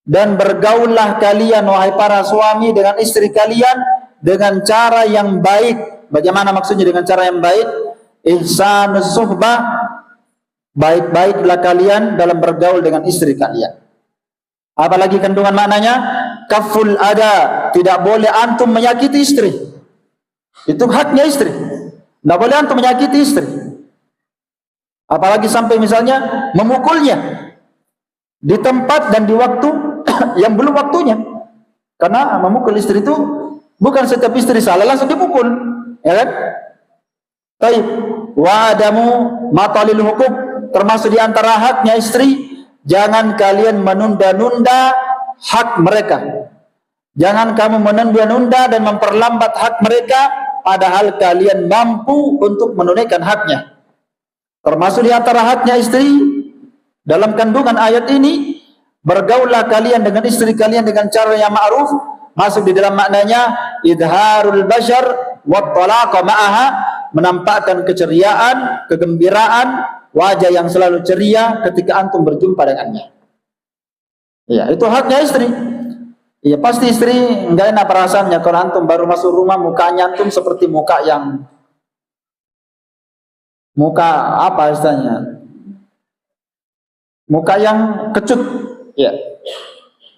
Speaker 1: Dan bergaullah kalian wahai para suami dengan istri kalian dengan cara yang baik. Bagaimana maksudnya dengan cara yang baik? Ihsanus suhbah, baik-baiklah kalian dalam bergaul dengan istri kalian. Apalagi kandungan maknanya, kaful ada, tidak boleh antum menyakiti istri. Itu haknya istri. Tidak boleh antum menyakiti istri. Apalagi sampai misalnya memukulnya di tempat dan di waktu yang belum waktunya. Karena memukul istri itu bukan setiap istri salah langsung dipukul, ya kan? Baik, wa adamu matalil hukum, termasuk di antara haknya istri, jangan kalian menunda-nunda hak mereka. Jangan kamu menunda-nunda dan memperlambat hak mereka, padahal kalian mampu untuk menunaikan haknya. Termasuk di antara haknya istri dalam kandungan ayat ini, bergaullah kalian dengan istri kalian dengan cara yang ma'ruf. Masuk di dalam maknanya idharul bashar wa talaqa ma'aha, menampakkan keceriaan, kegembiraan, wajah yang selalu ceria ketika antum berjumpa dengannya. Ya, itu haknya istri. Ya, pasti istri enggak enak perasaannya kalau antum baru masuk rumah mukanya antum seperti muka apa istilahnya? Muka yang kecut. Ya.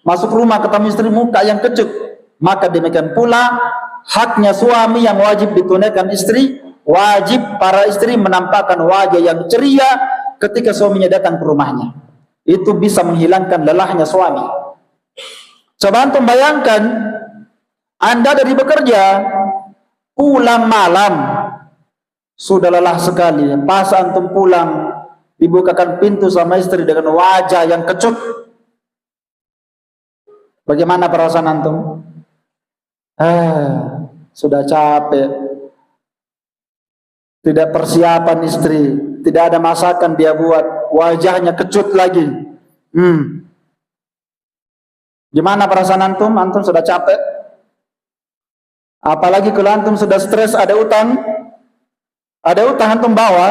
Speaker 1: Masuk rumah ketemu istri muka yang kecut. Maka demikian pula haknya suami yang wajib ditunaikan istri, wajib para istri menampakkan wajah yang ceria ketika suaminya datang ke rumahnya. Itu bisa menghilangkan lelahnya suami. Coba antum bayangkan, Anda dari bekerja, pulang malam, sudah lelah sekali. Pas antum pulang, dibukakan pintu sama istri dengan wajah yang kecut. Bagaimana perasaan antum? Sudah capek. Tidak persiapan istri, tidak ada masakan dia buat, wajahnya kecut lagi. Gimana perasaan antum? Antum sudah capek. Apalagi kalau antum sudah stres, ada utang antum bawa,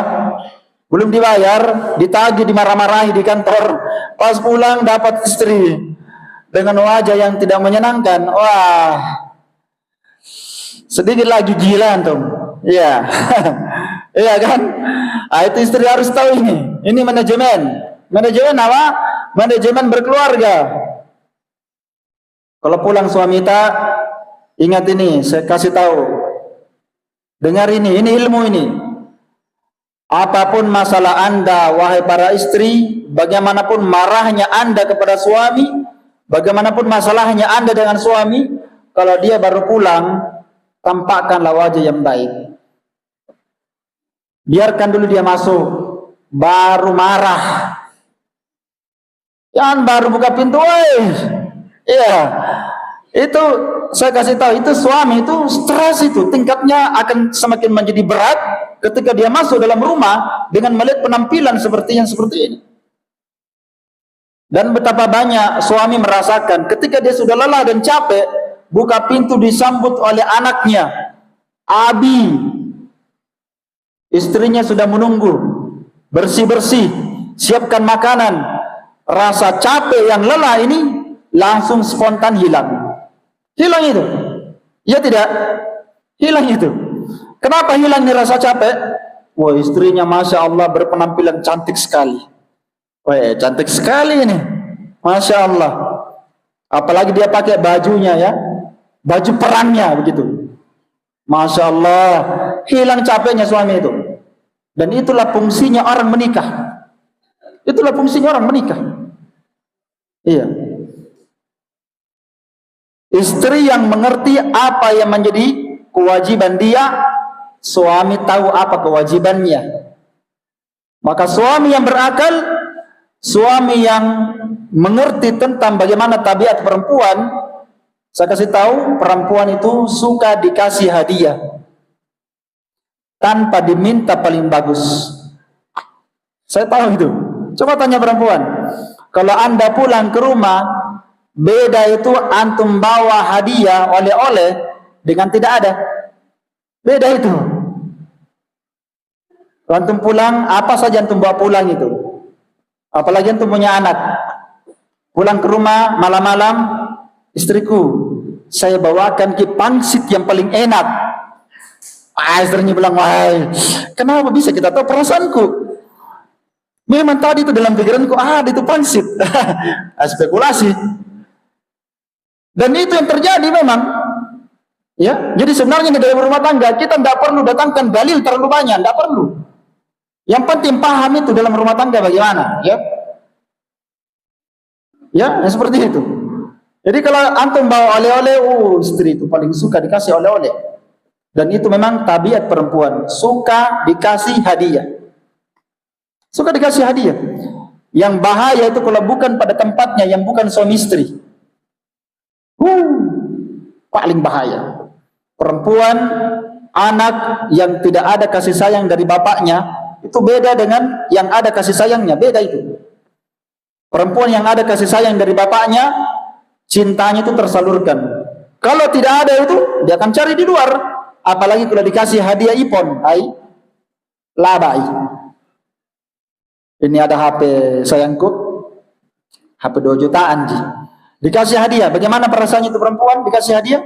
Speaker 1: belum dibayar, ditagih, dimarah-marahi di kantor. Pas pulang dapat istri dengan wajah yang tidak menyenangkan. Wah, sedikit lagi gila antum. Iya. Iya kan? Itu istri harus tahu ini. Ini manajemen. Manajemen apa? Manajemen berkeluarga. Kalau pulang suami tak, ingat ini, saya kasih tahu. Dengar ini ilmu ini. Apapun masalah Anda, wahai para istri, bagaimanapun marahnya Anda kepada suami, bagaimanapun masalahnya Anda dengan suami, kalau dia baru pulang, tampakkanlah wajah yang baik. Biarkan dulu dia masuk, baru marah. Jangan baru buka pintu, iya. Itu saya kasih tahu, itu suami itu stres, itu tingkatnya akan semakin menjadi berat ketika dia masuk dalam rumah dengan melihat penampilan seperti ini. Dan betapa banyak suami merasakan ketika dia sudah lelah dan capek, buka pintu disambut oleh anaknya, Abi. Istrinya sudah menunggu, bersih-bersih, siapkan makanan. Rasa capek yang lelah ini langsung spontan hilang. Hilang itu. Ya tidak? Hilang itu. Kenapa hilang nih rasa capek? Wah, istrinya Masya Allah berpenampilan cantik sekali. Wah, cantik sekali ini. Masya Allah. Apalagi dia pakai bajunya ya. Baju perangnya begitu. Masya Allah. Hilang capeknya suami itu. Dan itulah fungsinya orang menikah. Itulah fungsinya orang menikah. Iya. Istri yang mengerti apa yang menjadi kewajiban dia, suami tahu apa kewajibannya. Maka suami yang berakal suami yang mengerti tentang bagaimana tabiat perempuan, saya kasih tahu, perempuan itu suka dikasih hadiah tanpa diminta paling bagus. Saya tahu itu. Coba tanya perempuan, kalau Anda pulang ke rumah, beda itu antum bawa hadiah oleh-oleh dengan tidak ada. Beda itu. Kalau antum pulang, apa saja antum bawa pulang itu. Apalagi antum punya anak. Pulang ke rumah malam-malam, istriku, saya bawakan pangsit yang paling enak. Istrinya bilang, wahai, kenapa bisa kita tahu perasaanku? Memang tadi itu dalam pikiranku, itu pangsit. Spekulasi. Dan itu yang terjadi memang. Ya, jadi sebenarnya di dalam rumah tangga kita tidak perlu datangkan dalil terlalu banyak, tidak perlu. Yang penting paham itu dalam rumah tangga bagaimana, ya. Ya, seperti itu. Jadi kalau antum bawa oleh-oleh, istri itu paling suka dikasih oleh-oleh. Dan itu memang tabiat perempuan, suka dikasih hadiah. Suka dikasih hadiah. Yang bahaya itu kalau bukan pada tempatnya, yang bukan suami istri. Paling bahaya. Perempuan, anak yang tidak ada kasih sayang dari bapaknya, itu beda dengan yang ada kasih sayangnya, beda itu. Perempuan yang ada kasih sayang dari bapaknya, cintanya itu tersalurkan. Kalau tidak ada itu, dia akan cari di luar. Apalagi kalau dikasih hadiah iPhone, labai. Ini ada HP sayangku, HP 2 jutaan. Dikasih hadiah, bagaimana perasaannya itu perempuan dikasih hadiah?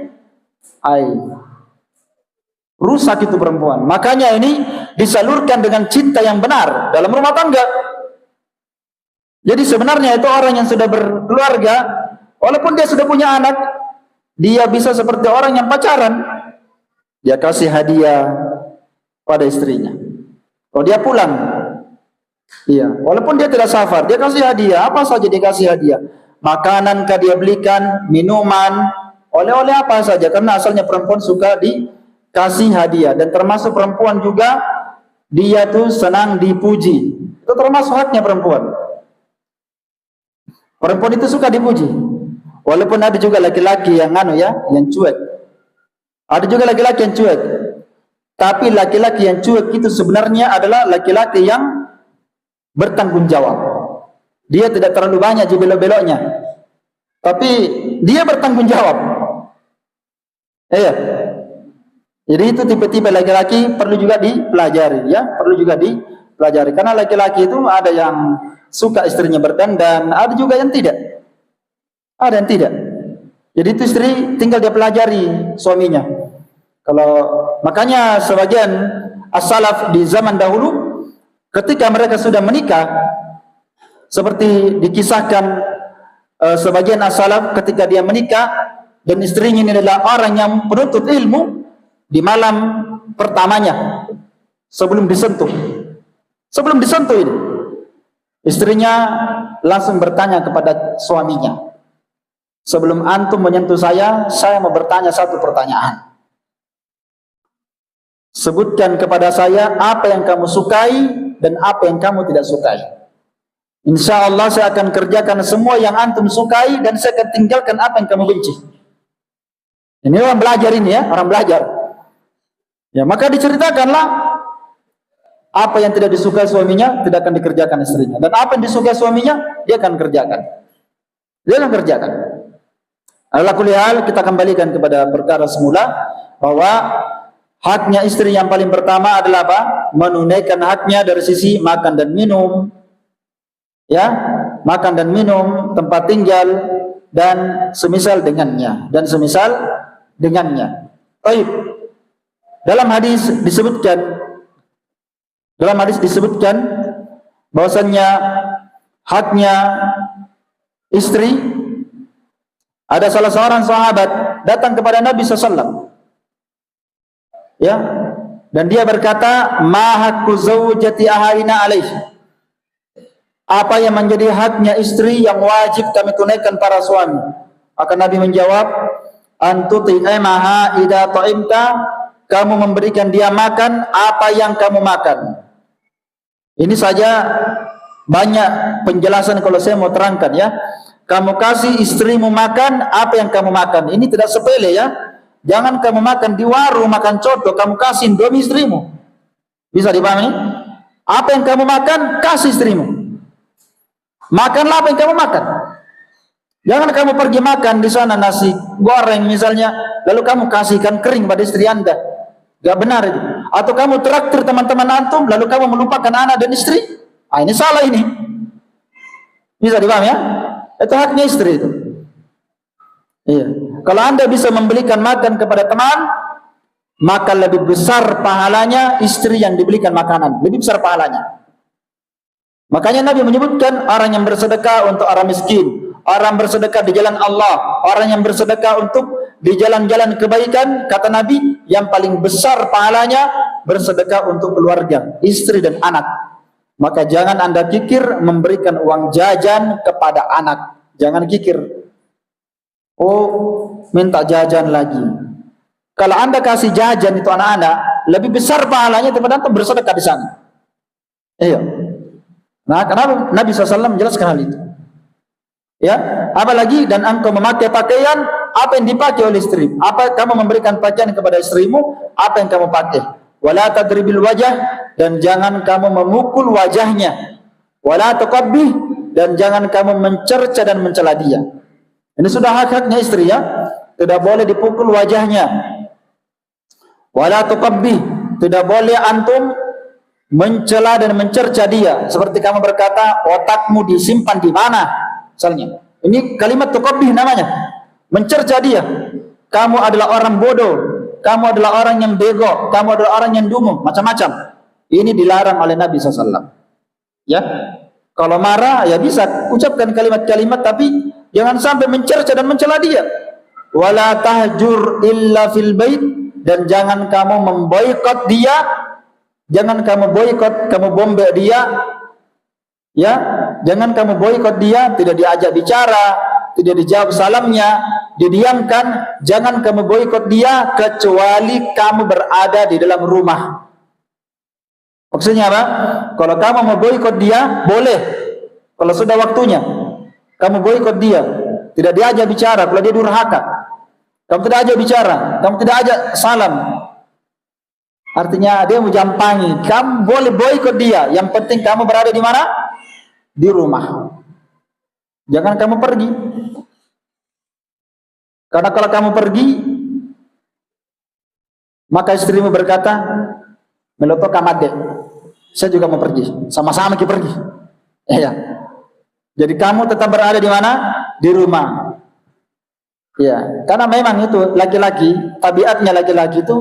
Speaker 1: Rusak itu perempuan. Makanya ini disalurkan dengan cinta yang benar dalam rumah tangga. Jadi sebenarnya itu orang yang sudah berkeluarga, walaupun dia sudah punya anak, dia bisa seperti orang yang pacaran. Dia kasih hadiah pada istrinya. Kalau dia pulang, walaupun dia tidak safar, dia kasih hadiah. Apa saja dia kasih hadiah. Makanan kah dia belikan, minuman, oleh-oleh apa saja. Karena asalnya perempuan suka dikasih hadiah. Dan termasuk perempuan juga, dia tuh senang dipuji. Itu termasuk haknya perempuan. Perempuan itu suka dipuji. Walaupun ada juga laki-laki yang yang cuek. Ada juga laki-laki yang cuek. Tapi laki-laki yang cuek itu sebenarnya adalah laki-laki yang bertanggung jawab. Dia tidak terlalu banyak di belok-beloknya. Tapi dia bertanggung jawab. Jadi itu tipe-tipe laki-laki perlu juga dipelajari, ya, perlu juga dipelajari. Karena laki-laki itu ada yang suka istrinya berdandan, ada juga yang tidak. Ada yang tidak. Jadi itu istri tinggal dia pelajari suaminya. Makanya sebagian as-salaf di zaman dahulu ketika mereka sudah menikah, seperti dikisahkan sebagian as-salaf ketika dia menikah dan istrinya ini adalah orang yang penuntut ilmu, di malam pertamanya sebelum disentuh ini, istrinya langsung bertanya kepada suaminya, sebelum antum menyentuh saya mau bertanya satu pertanyaan. Sebutkan kepada saya apa yang kamu sukai dan apa yang kamu tidak sukai. Insya Allah saya akan kerjakan semua yang antum sukai dan saya akan tinggalkan apa yang kamu benci. Ini orang belajar ini, ya, orang belajar. Ya, maka diceritakanlah apa yang tidak disukai suaminya tidak akan dikerjakan istrinya, dan apa yang disukai suaminya dia akan kerjakan. Dia akan kerjakan. Ala kulli hal, kita kembalikan kepada perkara semula bahwa haknya istri yang paling pertama adalah apa? Menunaikan haknya dari sisi makan dan minum. Ya, makan dan minum, tempat tinggal dan semisal dengannya. Baik. Dalam hadis disebutkan bahwasannya haknya istri, ada salah seorang sahabat datang kepada Nabi SAW, ya, dan dia berkata, ma haqqu zawjati ahalina alaih, apa yang menjadi haknya istri yang wajib kami tunaikan para suami. Maka Nabi menjawab, antuti'amaha idza ta'imta, kamu memberikan dia makan apa yang kamu makan. Ini saja banyak penjelasan kalau saya mau terangkan ya. Kamu kasih istrimu makan apa yang kamu makan. Ini tidak sepele ya. Jangan kamu makan di warung, makan coto, kamu kasih Indomie istrimu. Bisa dipahami? Apa yang kamu makan, kasih istrimu. Makanlah apa yang kamu makan. Jangan kamu pergi makan di sana nasi goreng misalnya, lalu kamu kasihkan kering pada istri Anda. Gak benar itu. Atau kamu traktir teman-teman antum, lalu kamu melupakan anak dan istri. Ah, ini salah ini. Bisa dipahami ya? Itu haknya istri itu. Iya. Kalau Anda bisa membelikan makan kepada teman, maka lebih besar pahalanya istri yang dibelikan makanan. Lebih besar pahalanya. Makanya Nabi menyebutkan orang yang bersedekah untuk orang miskin, orang bersedekah di jalan Allah, orang yang bersedekah untuk di jalan-jalan kebaikan, kata Nabi, yang paling besar pahalanya bersedekah untuk keluarga, istri dan anak. Maka jangan Anda kikir memberikan uang jajan kepada anak. Jangan kikir. Oh, minta jajan lagi. Kalau Anda kasih jajan itu anak-anak, lebih besar pahalanya daripada Anda bersedekah di sana. Iya. Nah, kenapa Nabi SAW menjelaskan hal itu? Ya, apalagi dan engkau memakai pakaian apa yang dipakai oleh istri. Apa kamu memberikan pakaian kepada istrimu, apa yang kamu pakai. Wala tadribil wajah, dan jangan kamu memukul wajahnya. Wala tuqabbih, dan jangan kamu mencerca dan mencela dia. Ini sudah hak-haknya istri ya. Tidak boleh dipukul wajahnya. Wala tuqabbih, tidak boleh antum mencela dan mencerca dia. Seperti kamu berkata, otakmu disimpan di mana? Misalnya. Ini kalimat tuqabbih namanya. Mencerca dia. Kamu adalah orang bodoh. Kamu adalah orang yang bego. Kamu adalah orang yang dungu. Macam-macam. Ini dilarang oleh Nabi SAW. Ya. Kalau marah, ya bisa ucapkan kalimat-kalimat, tapi jangan sampai mencerca dan mencela dia. Wala tahjur illa fil bait, dan jangan kamu memboikot dia. Jangan kamu boikot, kamu bombe dia. Ya, jangan kamu boikot dia, tidak diajak bicara, tidak dijawab salamnya, didiamkan. Jangan kamu boikot dia kecuali kamu berada di dalam rumah. Maksudnya apa? Kalau kamu mau boikot dia, boleh. Kalau sudah waktunya, kamu boikot dia, tidak diajak bicara. Kalau dia durhaka, kamu tidak ajak bicara, kamu tidak ajak salam. Artinya dia mau jampangi. Kamu boleh boikot dia. Yang penting kamu berada di mana? Di rumah. Jangan kamu pergi. Karena kalau kamu pergi, maka istrimu berkata, meloto kamade. Saya juga mau pergi. Sama-sama kita pergi. Ya. Jadi kamu tetap berada di mana? Di rumah. Ya. Karena memang itu laki-laki, tabiatnya laki-laki itu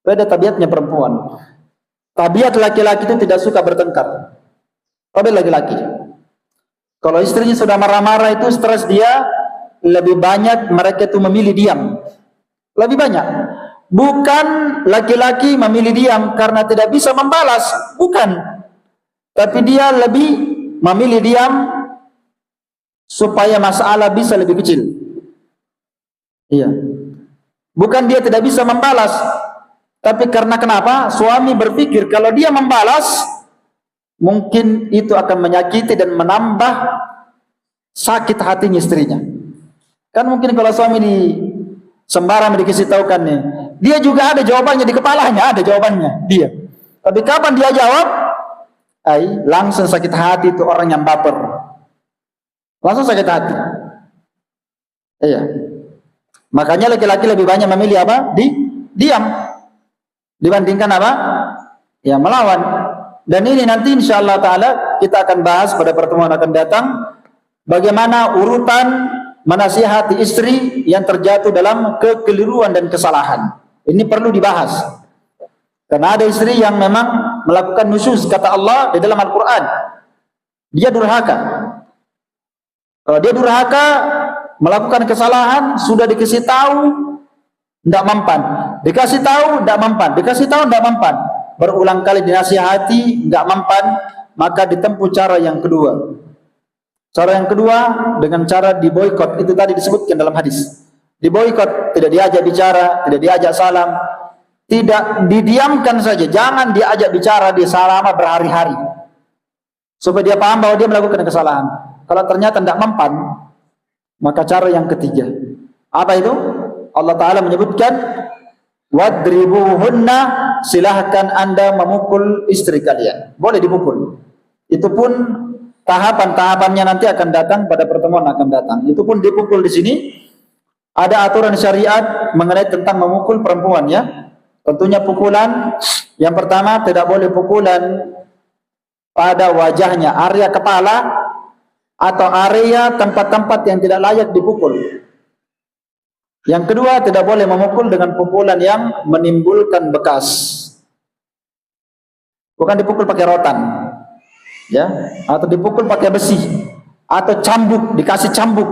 Speaker 1: beda tabiatnya perempuan. Tabiat laki-laki itu tidak suka bertengkar. Tapi laki-laki, kalau istrinya sudah marah-marah itu stres dia, lebih banyak mereka itu memilih diam. Lebih banyak. Bukan laki-laki memilih diam karena tidak bisa membalas, bukan. Tapi dia lebih memilih diam supaya masalah bisa lebih kecil. Iya. Bukan dia tidak bisa membalas, tapi karena kenapa? Suami berpikir kalau dia membalas, mungkin itu akan menyakiti dan menambah sakit hatinya istrinya. Kan mungkin kalau suami di sembarang dikasih tahukan nih, dia juga ada jawabannya di kepalanya, ada jawabannya dia. Tapi kapan dia jawab? Langsung sakit hati itu orang yang baper. Langsung sakit hati. Iya. Makanya laki-laki lebih banyak memilih apa? Diam. Dibandingkan apa? Ya melawan. Dan ini nanti insyaallah ta'ala kita akan bahas pada pertemuan akan datang, bagaimana urutan menasihati istri yang terjatuh dalam kekeliruan dan kesalahan. Ini perlu dibahas. Karena ada istri yang memang melakukan nusyuz, kata Allah di dalam Al-Quran. Dia durhaka. Kalau dia durhaka, melakukan kesalahan, sudah dikasih tahu, tidak mempan. Dikasih tahu, tidak mempan. Dikasih tahu, tidak mempan. Berulang kali dinasihati, tidak mempan, maka ditempuh cara yang kedua. Cara yang kedua dengan cara diboikot, itu tadi disebutkan dalam hadis. Diboikot, tidak diajak bicara, tidak diajak salam, tidak didiamkan saja, jangan diajak bicara, dia selama berhari-hari. supaya dia paham bahwa dia melakukan kesalahan. Kalau ternyata tidak mempan, maka cara yang ketiga, apa itu? Allah Ta'ala menyebutkan, wadribuhunna, silahkan anda memukul istri kalian. Boleh dipukul. Itu pun tahapan-tahapannya nanti akan datang pada pertemuan akan datang. Itu pun dipukul di sini. Ada aturan syariat mengenai tentang memukul perempuan, ya. Tentunya pukulan yang pertama tidak boleh pukulan pada wajahnya, area kepala atau area tempat-tempat yang tidak layak dipukul. Yang kedua, tidak boleh memukul dengan pukulan yang menimbulkan bekas. Bukan dipukul pakai rotan, ya, atau dipukul pakai besi, atau cambuk, dikasih cambuk.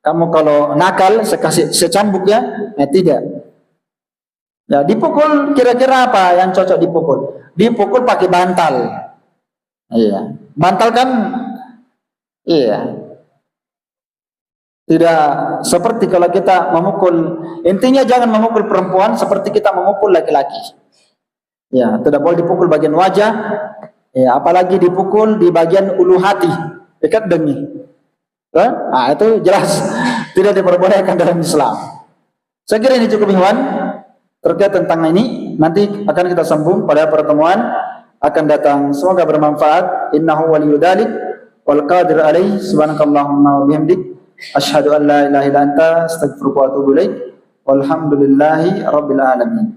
Speaker 1: Kamu kalau nakal, secambuk ya, tidak. Ya, dipukul kira-kira apa yang cocok dipukul? Dipukul pakai bantal. Iya, bantal kan, iya. Tidak seperti kalau kita memukul, intinya jangan memukul perempuan seperti kita memukul laki-laki. Ya, tidak boleh dipukul bagian wajah, ya, apalagi dipukul di bagian ulu hati, dekat dengi. Nah, itu jelas tidak diperbolehkan dalam Islam. Saya kira ini cukup, Ikhwan, terkait tentang ini. Nanti akan kita sambung pada pertemuan akan datang. Semoga bermanfaat. Innahu waliyudzalik wal qadir alaihi. Subhanakallahumma wa bihamdik, asyhadu an la ilaha illa anta, astaghfiruka wa atubu ilaik. Walhamdulillahi rabbil alamin.